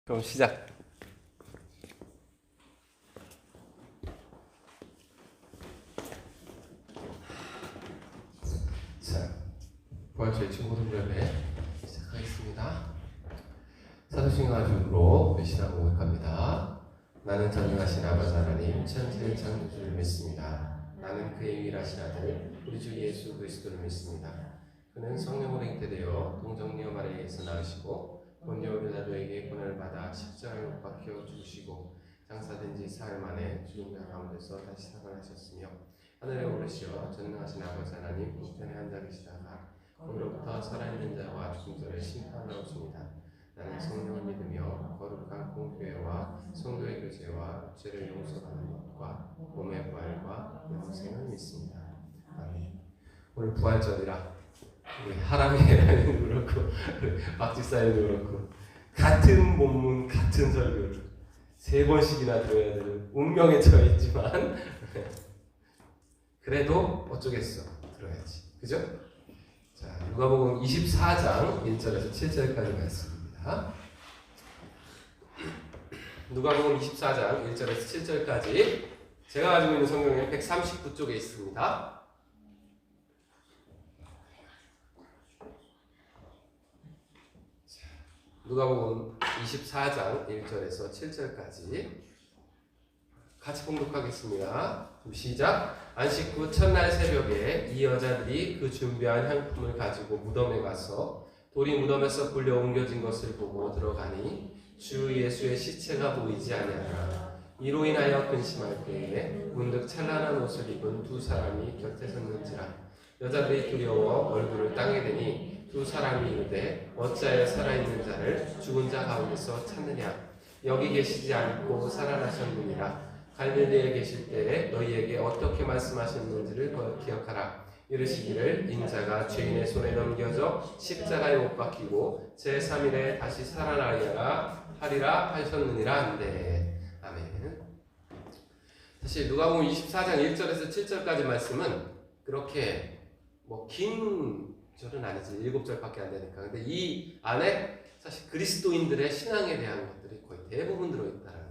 그럼 시작. 자, 부활절 친구들 예배 시작하겠습니다. 사도신경 중으로 신앙 고백합니다. 나는 전능하신 아버지 하나님 천지의 창조주를 믿습니다. 나는 그의 유일하신 아들 우리 주 예수 그리스도를 믿습니다. 그는 성령으로 잉태되어 동정녀 마리아에서 낳으시고 본디오 빌라도에게 고난을 받아 십자가에 못 박혀 죽으시고 장사된 지 사흘 만에 죽은 자 가운데서 다시 살아나셨으며 하늘에 오르시어 전능하신 아버지 하나님 우편에 앉아 계시다가 거기로부터 살아있는 자와 죽은 자를 심판하러 오십니다. 나는 성령을 믿으며 거룩한 공교회와 성도의 교제와 죄를 용서받는 것과 몸의 부활과 영생을 믿습니다. 아멘. 오늘 부활절이라 우리 하람이라는 그렇고 박지사님도 그렇고 같은 본문 같은 설교를 3번씩이나 들어야 되는 운명에 처했지만 그래도 어쩌겠어, 들어야지, 그죠? 자, 누가복음 24장 1절에서 7절까지 말씀입니다. 누가복음 24장 1절에서 7절까지 제가 가지고 있는 성경에 139쪽에 있습니다. 누가복음 24장 1절에서 7절까지 같이 봉독하겠습니다. 시작. 안식 후 첫날 새벽에 이 여자들이 그 준비한 향품을 가지고 무덤에 가서 돌이 무덤에서 굴려 옮겨진 것을 보고 들어가니 주 예수의 시체가 보이지 아니하더라. 이로 인하여 근심할 때에 문득 찬란한 옷을 입은 두 사람이 곁에 섰는지라. 여자들이 두려워 얼굴을 땅에 대니 두 사람이 이르되 어찌하여 살아있는 자를 죽은 자 가운데서 찾느냐. 여기 계시지 않고 살아나셨느니라. 갈릴리에 계실 때에 너희에게 어떻게 말씀하셨는지를 기억하라. 이르시기를 인자가 죄인의 손에 넘겨져 십자가에 못 박히고 제3일에 다시 살아나리라 하리라 하셨느니라 한데. 아멘. 사실 누가복음 24장 1절에서 7절까지 말씀은 그렇게 긴 절은 아니지, 7절밖에 안 되니까. 근데 이 안에 사실 그리스도인들의 신앙에 대한 것들이 거의 대부분 들어있다라는,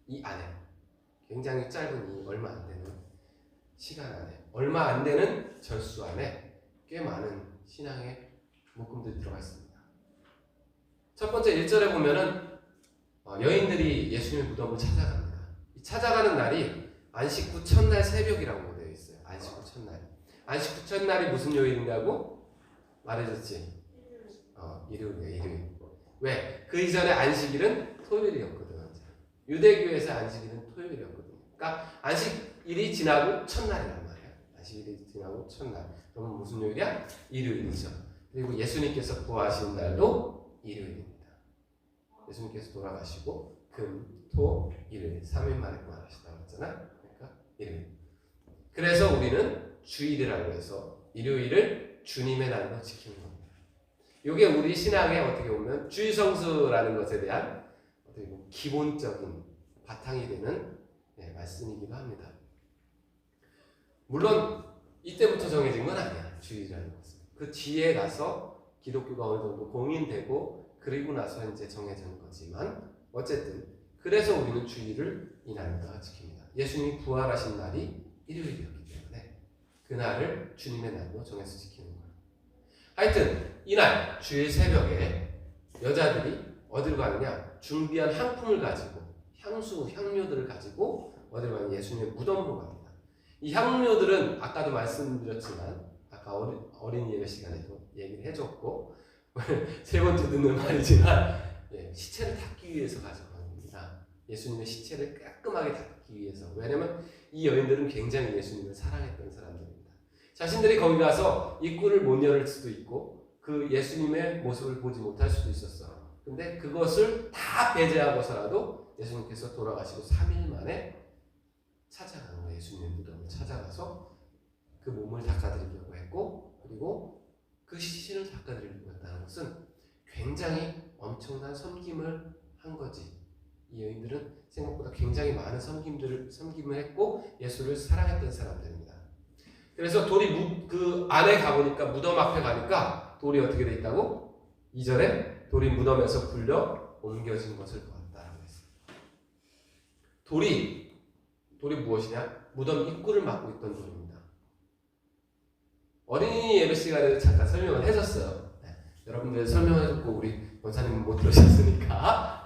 이 안에 굉장히 짧은 이 얼마 안 되는 시간 안에, 얼마 안 되는 절수 안에 꽤 많은 신앙의 묶음들이 들어가 있습니다. 첫 번째 1절에 보면은 여인들이 예수님의 무덤을 찾아갑니다. 이 찾아가는 날이 안식 후 첫날 새벽이라고 되어 있어요. 안식 후 첫날. 안식 후 첫날이 무슨 요일이냐고 말해줬지? 일요일이에요, 일요일. 왜? 그 이전에 안식일은 토요일이었거든. 유대교에서 안식일은 토요일이었거든. 그러니까 안식일이 지나고 첫날이란 말이야. 안식일이 지나고 첫날. 그러면 무슨 요일이야? 일요일이죠. 그리고 예수님께서 부활하신 날도 일요일입니다. 예수님께서 돌아가시고 금, 토, 일요일 3일 만에 부활하시다고 했잖아. 그러니까 일요일. 그래서 우리는 주일이라고 해서 일요일을 주님의 날로 지키는 겁니다. 이게 우리 신앙의 어떻게 보면 주일성수라는 것에 대한 어떻게 보면 기본적인 바탕이 되는 말씀이기도 합니다. 물론 이때부터 정해진 건 아니야. 주일이라는 것은 그 뒤에 가서 기독교가 어느 정도 공인되고 그리고 나서 이제 정해진 거지만 어쨌든 그래서 우리는 주일을 이 날마다 지킵니다. 예수님이 부활하신 날이 일요일이었기 때문에 그날을 주님의 날로 정해서 지키는 거예요. 하여튼 이날 주일 새벽에 여자들이 어디로 가느냐? 준비한 향품을 가지고, 향수, 향료들을 가지고 어디로 가느냐? 예수님의 무덤으로 갑니다. 이 향료들은 아까도 말씀드렸지만 아까 어린 예배 시간에도 얘기를 해줬고 세 번째 듣는 말이지만 시체를 닦기 위해서 가져가는 겁니다. 예수님의 시체를 깔끔하게 닦기 위해서. 왜냐면 이 여인들은 굉장히 예수님을 사랑했던 사람들입니다. 자신들이 거기 가서 입구를 못 열을 수도 있고 그 예수님의 모습을 보지 못할 수도 있었어. 근데 그것을 다 배제하고서라도 예수님께서 돌아가시고 3일 만에 찾아가는 거예요. 예수님의 무덤을 찾아가서 그 몸을 닦아드리려고 했고, 그리고 그 시신을 닦아드리려고 했다는 것은 굉장히 엄청난 섬김을 한 거지. 이 여인들은 생각보다 굉장히 많은 섬김을 했고 예수를 사랑했던 사람들입니다. 그래서 돌이 그 안에 가보니까, 무덤 앞에 가니까 돌이 어떻게 돼 있다고? 2절에 돌이 무덤에서 굴려 옮겨진 것을 보았다라고 했어요. 돌이 무엇이냐? 무덤 입구를 막고 있던 돌입니다. 어린이 예배 시간에 잠깐 설명을 해줬어요. 여러분들 설명해줬고 우리 권사님은 못 들으셨으니까.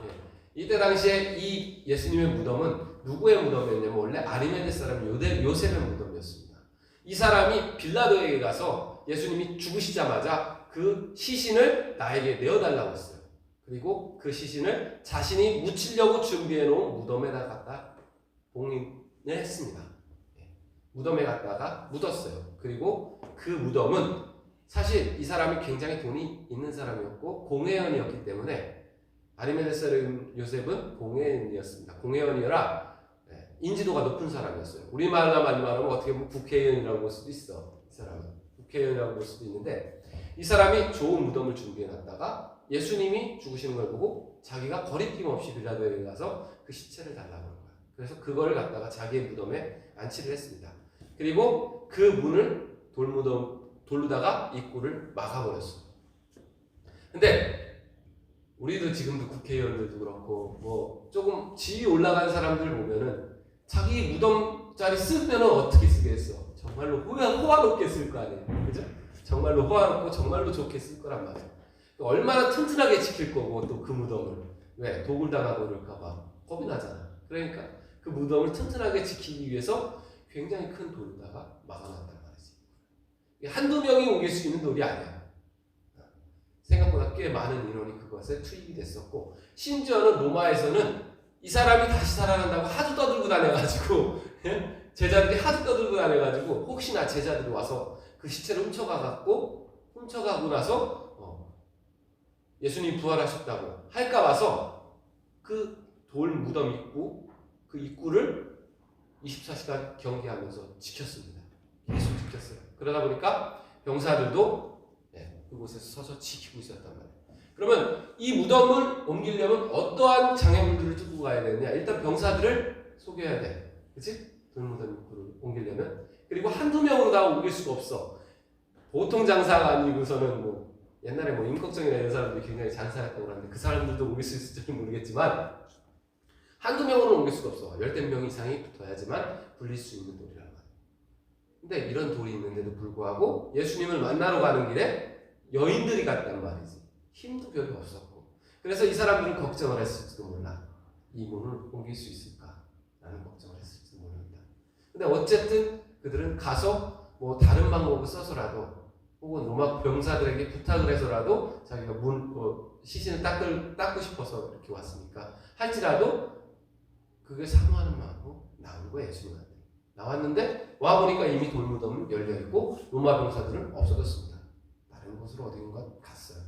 이때 당시에 이 예수님의 무덤은 누구의 무덤이었냐면 원래 아리메데 사람 요셉의 무덤이었습니다. 이 사람이 빌라도에게 가서 예수님이 죽으시자마자 그 시신을 나에게 내어달라고 했어요. 그리고 그 시신을 자신이 묻히려고 준비해 놓은 무덤에다 갖다 봉인했습니다. 무덤에 갖다가 묻었어요. 그리고 그 무덤은 사실 이 사람이 굉장히 돈이 있는 사람이었고 공회원이었기 때문에 아리메데 사람 요셉은 공회원이었습니다. 공회원이라 인지도가 높은 사람이었어요. 우리말로 말하면 어떻게 보면 국회의원이라고 볼 수도 있어. 이 사람은 국회의원이라고 볼 수도 있는데 이 사람이 좋은 무덤을 준비해놨다가 예수님이 죽으시는 걸 보고 자기가 거리낌 없이 빌라도에 가서 그 시체를 달라고 한 거예요. 그래서 그거를 갖다가 자기의 무덤에 안치를 했습니다. 그리고 그 문을 돌로다가 입구를 막아버렸어요. 근데 우리도 지금도 국회의원들도 그렇고 뭐 조금 지위 올라간 사람들 보면은 자기 무덤 자리 쓰면은 어떻게 쓰겠어? 정말로 호화롭게 쓸 거 아니에요, 그죠? 정말로 호화롭고 정말로 좋게 쓸 거란 말이에요. 얼마나 튼튼하게 지킬 거고 또 그 무덤을 왜 도굴 당하고 그럴까봐 겁이 나잖아. 그러니까 그 무덤을 튼튼하게 지키기 위해서 굉장히 큰 돌로다가 막아놨단 말이지. 한두 명이 옮길 수 있는 돌이 아니야. 생각보다 꽤 많은 인원이 그것에 투입이 됐었고 심지어는 로마에서는 이 사람이 다시 살아난다고 하도 떠들고 다녀가지고 제자들이 하도 떠들고 다녀가지고 혹시나 제자들이 와서 그 시체를 훔쳐가고 나서 예수님이 부활하셨다고 할까 봐서 그 돌 무덤 입구 그 입구를 24시간 경계하면서 지켰습니다. 계속 지켰어요. 그러다 보니까 병사들도 그곳에서 서서 지키고 있었단 말이에요. 그러면 이 무덤을 옮기려면 어떠한 장애물들을 두고 가야 되느냐? 일단 병사들을 속여야 돼. 그치? 돌무덤 입구를 옮기려면. 그리고 한두 명으로 다 옮길 수가 없어. 보통 장사가 아니고서는 뭐 옛날에 뭐 임꺽정이나 이런 사람들이 굉장히 잘 살았다고 그러는데 그 사람들도 옮길 수 있을지 모르겠지만 한두 명으로 옮길 수가 없어. 10명 이상이 붙어야지만 불릴 수 있는 돌이란 말이에요. 근데 이런 돌이 있는데도 불구하고 예수님을 만나러 가는 길에 여인들이 갔단 말이지. 힘도 별로 없었고. 그래서 이 사람들은 걱정을 했을지도 몰라. 이 문을 옮길 수 있을까라는 걱정을 했을지도 모릅니다. 근데 어쨌든 그들은 가서 뭐 다른 방법을 써서라도 혹은 로마 병사들에게 부탁을 해서라도 자기가 시신을 닦고 싶어서 이렇게 왔으니까 할지라도 그게 사모하는 마음으로 나온 거예요. 예수님한테. 나왔는데 와보니까 이미 돌무덤은 열려있고 로마 병사들은 없어졌습니다. 다른 곳으로 어딘가 갔어요.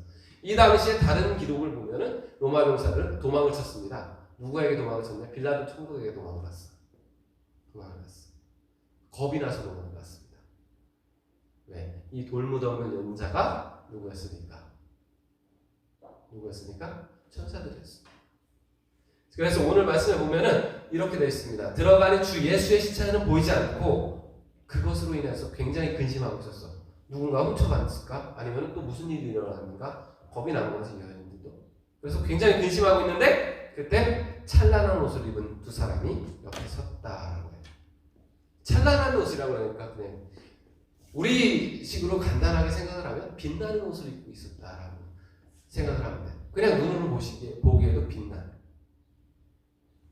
이 당시에 다른 기록을 보면은 로마 병사들은 도망을 쳤습니다. 누구에게 도망을 쳤냐? 빌라도 총독에게 도망을 갔어. 겁이 나서 도망을 갔습니다. 왜? 이 돌무덤을 연 자가 누구였습니까? 천사들이었습니다. 그래서 오늘 말씀에 보면은 이렇게 되어 있습니다. 들어가는 주 예수의 시체는 보이지 않고 그것으로 인해서 굉장히 근심하고 있었어. 누군가 훔쳐갔을까? 아니면 또 무슨 일이 일어났는가? 겁이 난 거지, 여인들도. 그래서 굉장히 근심하고 있는데 그때 찬란한 옷을 입은 두 사람이 옆에 섰다라고 해요. 찬란한 옷이라고 하니까 그냥 우리 식으로 간단하게 생각을 하면 빛나는 옷을 입고 있었다라고 생각을 하면 돼요. 그냥 눈으로 보기에도 빛나는.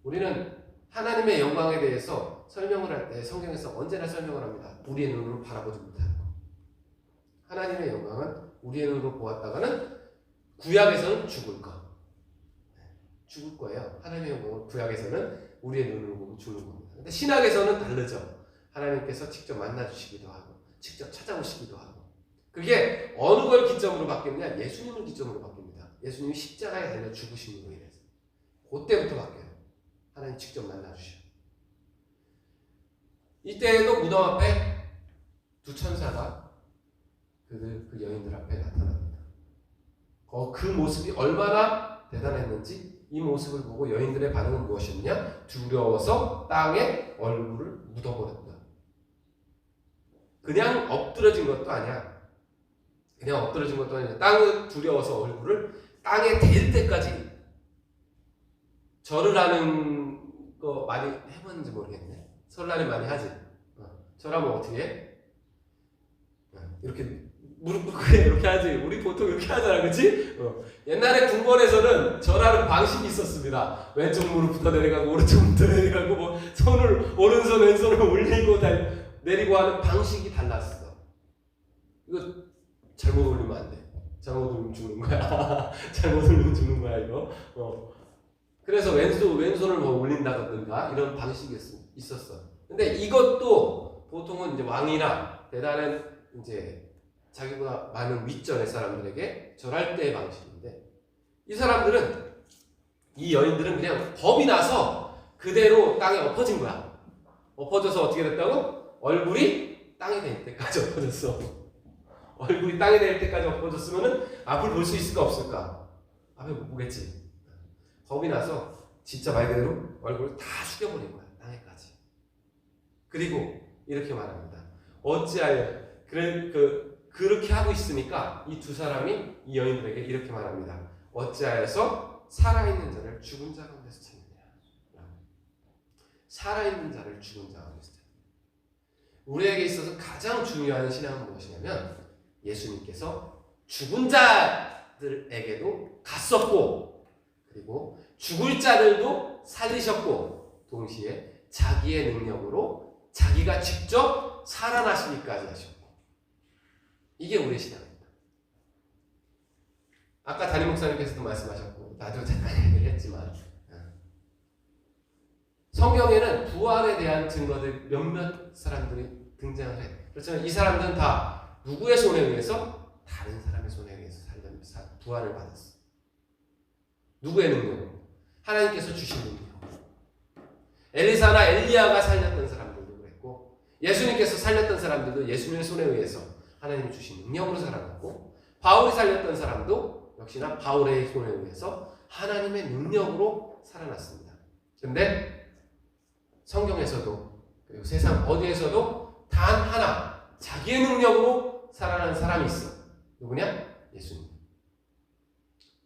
우리는 하나님의 영광에 대해서 설명을 할 때 성경에서 언제나 설명을 합니다. 우리의 눈으로 바라보지 못하는 것. 하나님의 영광은 우리의 눈으로 보았다가는 구약에서는 죽을 것. 죽을 거예요. 하나님의 영광은 구약에서는 우리의 눈으로 보면 죽는 겁니다. 근데 신약에서는 다르죠. 하나님께서 직접 만나주시기도 하고 직접 찾아오시기도 하고 그게 어느 걸 기점으로 바뀌느냐? 예수님을 기점으로 바뀝니다. 예수님이 십자가에 달려 죽으심으로 인해서 그때부터 바뀌어요. 하나님 직접 만나주셔. 이때에도 무덤 앞에 두 천사가 그 여인들 앞에 나타납니다. 그 모습이 얼마나 대단했는지 이 모습을 보고 여인들의 반응은 무엇이었냐? 두려워서 땅에 얼굴을 묻어버렸다. 그냥 엎드러진 것도 아니야. 땅에 두려워서 얼굴을 땅에 댈 때까지 절을 하는 거 많이 해봤는지 모르겠네. 설날에 많이 하지. 절하면 어떻게 해? 이렇게 무릎 꿇고 이렇게 하지. 우리 보통 이렇게 하잖아, 그렇지? 옛날에 궁궐에서는 절하는 방식이 있었습니다. 왼쪽 무릎부터 내려가고 오른쪽부터 내려가고 뭐 손을 오른손 왼손을 올리고 내리고 하는 방식이 달랐어. 이거 잘못 올리면 안 돼. 잘못 올리면 죽는 거야. 잘못 올리면 죽는 거야 이거. 그래서 왼손을 뭐 올린다든가 이런 방식이 있었어. 근데 이것도 보통은 이제 왕이나 대단한 이제 자기보다 많은 윗전의 사람들에게 절할 때의 방식인데, 이 사람들은, 이 여인들은 그냥 겁이 나서 그대로 땅에 엎어진 거야. 엎어져서 어떻게 됐다고? 얼굴이 땅에 될 때까지 엎어졌어. 얼굴이 땅에 될 때까지 엎어졌으면은 앞을 볼 수 있을까 없을까? 앞을 못 보겠지. 겁이 나서 진짜 말 그대로 얼굴을 다 숙여버린 거야, 땅에까지. 그리고 이렇게 말합니다. 어찌하여 그렇게 하고 있으니까 이 두 사람이 이 여인들에게 이렇게 말합니다. 어찌하여서 살아있는 자를 죽은 자 가운데서 찾느냐. 살아있는 자를 죽은 자 가운데서 찾느냐. 우리에게 있어서 가장 중요한 신앙은 무엇이냐면, 예수님께서 죽은 자들에게도 갔었고, 그리고 죽을 자들도 살리셨고, 동시에 자기의 능력으로 자기가 직접 살아나시기까지 하셨고, 이게 우리의 신앙입니다. 아까 담임 목사님께서도 말씀하셨고, 나도 잠깐 얘기를 했지만, 성경에는 부활에 대한 증거들 몇몇 사람들이 등장을 해. 그렇지만 이 사람들은 다 누구의 손에 의해서? 다른 사람의 손에 의해서 부활을 받았어. 누구의 능력으로? 하나님께서 주신 능력. 엘리사나 엘리야가 살렸던 사람들도 그랬고, 예수님께서 살렸던 사람들도 예수님의 손에 의해서 하나님이 주신 능력으로 살아났고, 바울이 살렸던 사람도 역시나 바울의 손에 의해서 하나님의 능력으로 살아났습니다. 그런데 성경에서도, 그리고 세상 어디에서도 단 하나 자기의 능력으로 살아난 사람이 있어. 누구냐? 예수님.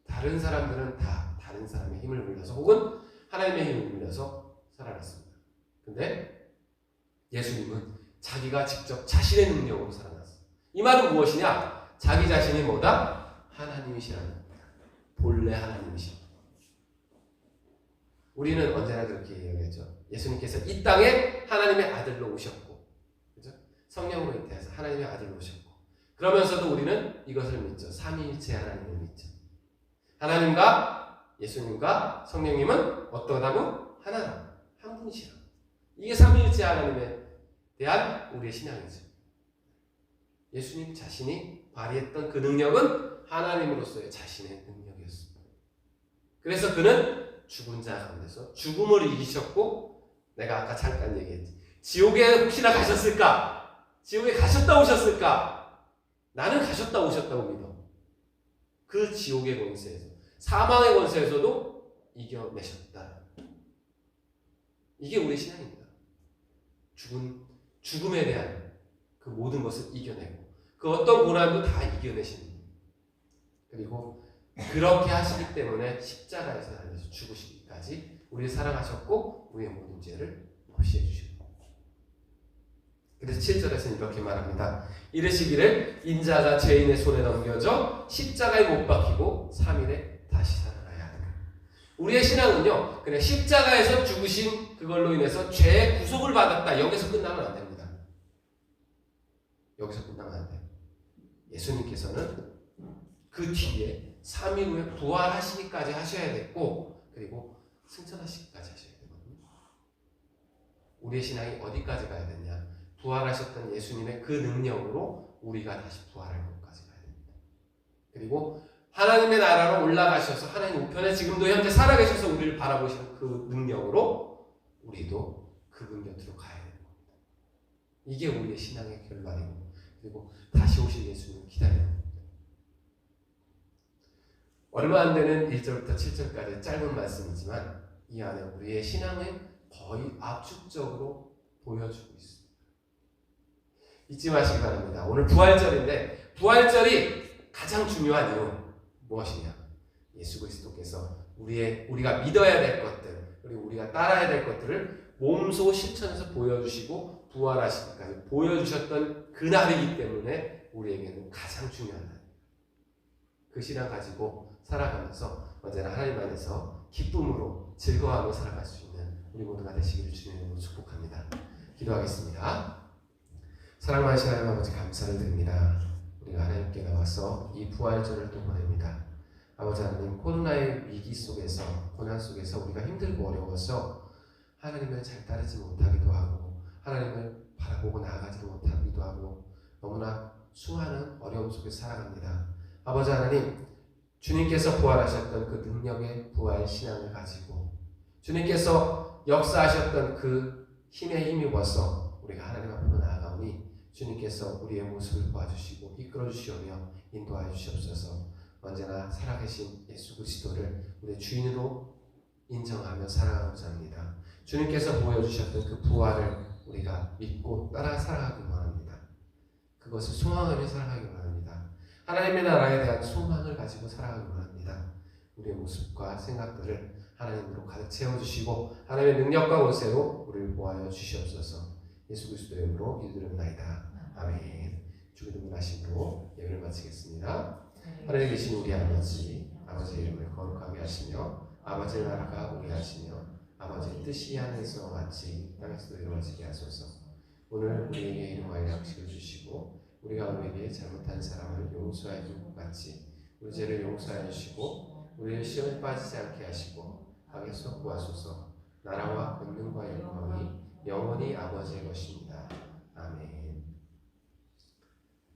다른 사람들은 다 다른 사람의 힘을 빌려서 혹은 하나님의 힘을 빌려서 살아났습니다. 근데 예수님은 자기가 직접 자신의 능력으로 살아났어. 이 말은 무엇이냐? 자기 자신이 뭐다? 하나님이시라는 겁니다. 본래 하나님이십니다. 우리는 언제나 그렇게 얘기하죠. 예수님께서 이 땅에 하나님의 아들로 오셨고, 그죠? 성령으로 잉태해서 하나님의 아들로 오셨고, 그러면서도 우리는 이것을 믿죠. 삼위일체 하나님을 믿죠. 하나님과 예수님과 성령님은 어떠하다고? 하나, 한 분이시라. 이게 삼위일체 하나님에 대한 우리의 신앙이죠. 예수님 자신이 발휘했던 그 능력은 하나님으로서의 자신의 능력이었습니다. 그래서 그는 죽은 자 가운데서 죽음을 이기셨고, 내가 아까 잠깐 얘기했지. 지옥에 혹시나 가셨을까? 지옥에 가셨다 오셨을까? 나는 가셨다 오셨다고 믿어. 그 지옥의 권세에서, 사망의 권세에서도 이겨내셨다. 이게 우리의 신앙입니다. 죽음에 대한 그 모든 것을 이겨내고, 그 어떤 고난도 다 이겨내시는 분. 그리고 그렇게 하시기 때문에 십자가에서 달려서 죽으시기까지 우리를 사랑하셨고, 우리의 모든 죄를 없이해 주시고. 그래서 7절에서는 이렇게 말합니다. 이르시기를 인자가 죄인의 손에 넘겨져 십자가에 못 박히고 3일에 다시 살아나야 한다. 우리의 신앙은요, 그냥 십자가에서 죽으신 그걸로 인해서 죄의 구속을 받았다, 여기서 끝나면 안 됩니다. 여기서 끝나면 안 돼요. 예수님께서는 그 뒤에 3일 후에 부활하시기까지 하셔야 됐고, 그리고 승천하시기까지 하셔야 되거든요. 우리의 신앙이 어디까지 가야 되냐? 부활하셨던 예수님의 그 능력으로 우리가 다시 부활할 것까지 가야 됩니다. 그리고 하나님의 나라로 올라가셔서 하나님 우편에 지금도 현재 살아계셔서 우리를 바라보시는 그 능력으로 우리도 그분 곁으로 가야 되는 겁니다. 이게 우리의 신앙의 결말이고, 그리고 다시 오실 예수님을 기다려야 됩니다. 얼마 안 되는 1절부터 7절까지 짧은 말씀이지만 이 안에 우리의 신앙을 거의 압축적으로 보여주고 있습니다. 잊지 마시기 바랍니다. 오늘 부활절인데, 부활절이 가장 중요한 이유 무엇이냐? 예수 그리스도께서 우리가 믿어야 될 것들, 그리고 우리가 따라야 될 것들을 몸소 실천해서 보여주시고 부활하시기까지 보여주셨던 그날이기 때문에 우리에게는 가장 중요한 날. 그 신앙 가지고 살아가면서 언제나 하나님 안에서 기쁨으로 즐거워하며 살아갈 수 있는 우리 모두가 되시기를 주님으로 축복합니다. 기도하겠습니다. 사랑 많으신 하나님 아버지 감사를 드립니다. 우리가 하나님께 나와서 이 부활절을 또 보냅니다. 아버지 하나님, 코로나의 위기 속에서, 고난 속에서 우리가 힘들고 어려워서 하나님을 잘 따르지 못하기도 하고 하나님을 바라보고 나아가지도 못하기도 하고 너무나 수많은 어려움 속에 살아갑니다. 아버지 하나님, 주님께서 부활하셨던 그 능력의 부활 신앙을 가지고 주님께서 역사하셨던 그 힘에 힘입어서 우리가 하나님 앞으로 나아가오니 주님께서 우리의 모습을 도와주시고 이끌어 주시오며 인도하여 주시옵소서. 언제나 살아계신 예수 그리스도를 우리의 주인으로 인정하며 살아가고자 합니다. 주님께서 보여주셨던 그 부활을 우리가 믿고 따라 살아가기 원합니다. 그것을 소망하며 살아가기 원합니다. 하나님의 나라에 대한 소망을 가지고 살아가기 원합니다. 우리의 모습과 생각들을 하나님으로 가득 채워주시고 하나님의 능력과 권세로 우리를 보하여 주시옵소서. 예수 그리스도의 이름으로 기도드립니다. 아멘. 주기도문 하심으로 예배를 마치겠습니다. 하늘에 계신 우리 아버지의 이름을 거룩하게 하시며 아버지의 나라가 오게 하시며 아버지의 뜻이 하늘에서 같이 땅에서도 이루어지게 하소서. 오늘 우리에게 일용할 양식을 주시고 우리가 우리에게 잘못한 사람을 용서해 줄 것 같이 우리 죄를 용서해 주시고 우리를 시험에 빠지지 않게 하시고 악에서 구하소서. 나라와 권능과 영광이 영원히 아버지의 것입니다. 아멘.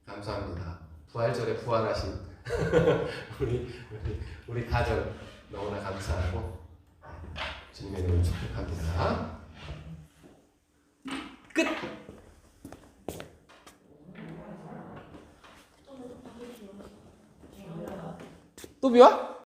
감사합니다. 부활절에 부활하신 우리 가정 너무나 감사하고 주님의 이름을 축복합니다. 끝. 또 비와?